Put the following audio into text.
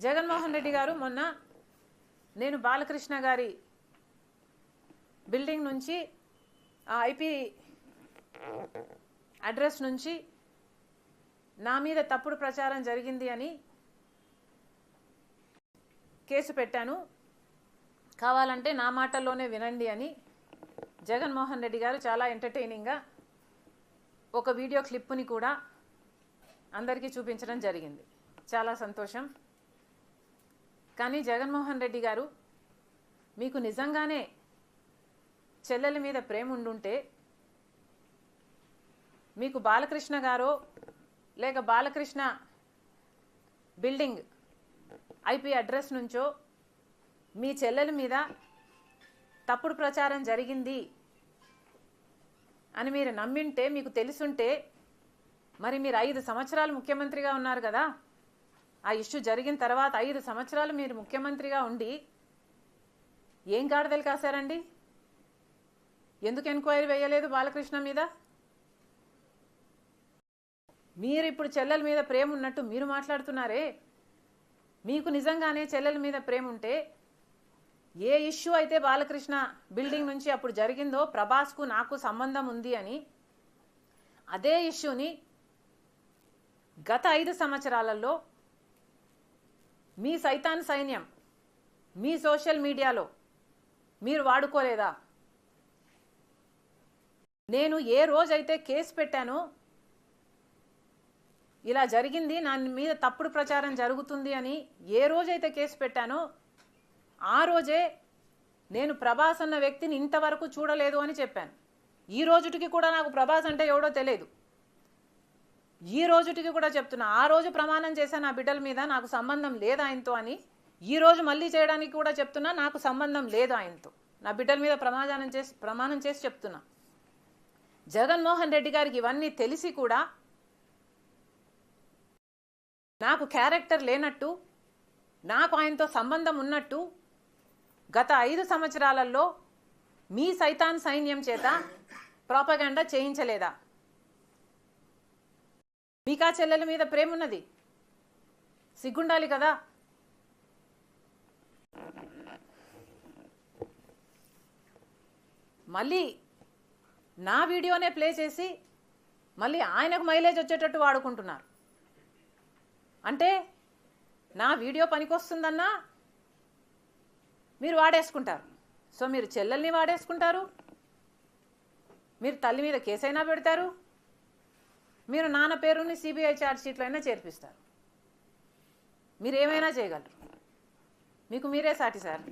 జగన్మోహన్ రెడ్డి గారు మొన్న నేను బాలకృష్ణ గారి బిల్డింగ్ నుంచి ఆ ఐపీ అడ్రస్ నుంచి నా మీద తప్పుడు ప్రచారం జరిగింది అని కేసు పెట్టాను, కావాలంటే నా మాటల్లోనే వినండి అని జగన్మోహన్ రెడ్డి గారు చాలా ఎంటర్టైనింగ్గా ఒక వీడియో క్లిప్ని కూడా అందరికీ చూపించడం జరిగింది. చాలా సంతోషం. కానీ జగన్మోహన్ రెడ్డి గారు, మీకు నిజంగానే చెల్లెల మీద ప్రేమ ఉండుంటే మీకు బాలకృష్ణ గారో లేక బాలకృష్ణ బిల్డింగ్ ఐపీ అడ్రస్ నుంచో మీ చెల్లెల మీద తప్పుడు ప్రచారం జరిగింది అని మీరు నమ్మింటే, మీకు తెలుసుంటే, మరి మీరు 5 సంవత్సరాలు ముఖ్యమంత్రిగా ఉన్నారు కదా. ఆ ఇష్యూ జరిగిన తర్వాత 5 సంవత్సరాలు మీరు ముఖ్యమంత్రిగా ఉండి ఏం గాడిదలు కాశారండి? ఎందుకు ఎంక్వైరీ వేయలేదు బాలకృష్ణ మీద? మీరు ఇప్పుడు చెల్లెల మీద ప్రేమ ఉన్నట్టు మీరు మాట్లాడుతున్నారే. మీకు నిజంగానే చెల్లెల మీద ప్రేమ ఉంటే ఏ ఇష్యూ అయితే బాలకృష్ణ బిల్డింగ్ నుంచి అప్పుడు జరిగిందో ప్రభాస్కు నాకు సంబంధం ఉంది అని, అదే ఇష్యూని గత 5 సంవత్సరాలలో మీ సైతాన్ సైన్యం మీ సోషల్ మీడియాలో మీరు వాడుకోలేదా? నేను ఏ రోజైతే కేసు పెట్టానో, ఇలా జరిగింది, నా మీద తప్పుడు ప్రచారం జరుగుతుంది అని ఏ రోజైతే కేసు పెట్టానో ఆ రోజే నేను ప్రభాస్ అన్న వ్యక్తిని ఇంతవరకు చూడలేదు అని చెప్పాను. ఈ రోజుటికి కూడా నాకు ప్రభాస్ అంటే ఎవడో తెలియదు. ఈ రోజుటికి కూడా చెప్తున్నా, ఆ రోజు ప్రమాణం చేశా నా బిడ్డల మీద నాకు సంబంధం లేదు ఆయనతో అని. ఈ రోజు మళ్ళీ చేయడానికి కూడా చెప్తున్నా, నాకు సంబంధం లేదు ఆయనతో. నా బిడ్డల మీద ప్రమాణం చేసి చెప్తున్నా. జగన్మోహన్ రెడ్డి గారికి ఇవన్నీ తెలిసి కూడా నాకు క్యారెక్టర్ లేనట్టు, నాకు ఆయనతో సంబంధం ఉన్నట్టు గత 5 సంవత్సరాలలో మీ సైతాన్ సైన్యం చేత ప్రాపగాండా చేయించలేదా? మీకా చెల్లెల మీద ప్రేమ ఉన్నది, సిగ్గుండాలి కదా. మళ్ళీ నా వీడియోనే ప్లే చేసి మళ్ళీ ఆయనకు మైలేజ్ వచ్చేటట్టు వాడుకుంటున్నారు. అంటే నా వీడియో పనికొస్తుందన్నా మీరు వాడేసుకుంటారు. సో మీరు చెల్లెల్ని వాడేసుకుంటారు, మీరు తల్లి మీద కేసైనా పెడతారు, మీరు నాన్న పేరుని సిబిఐ ఛార్జ్ షీట్లో అయినా చేర్పిస్తారు. మీరు ఏమైనా చేయగలరు, మీకు మీరే సాటి సార్.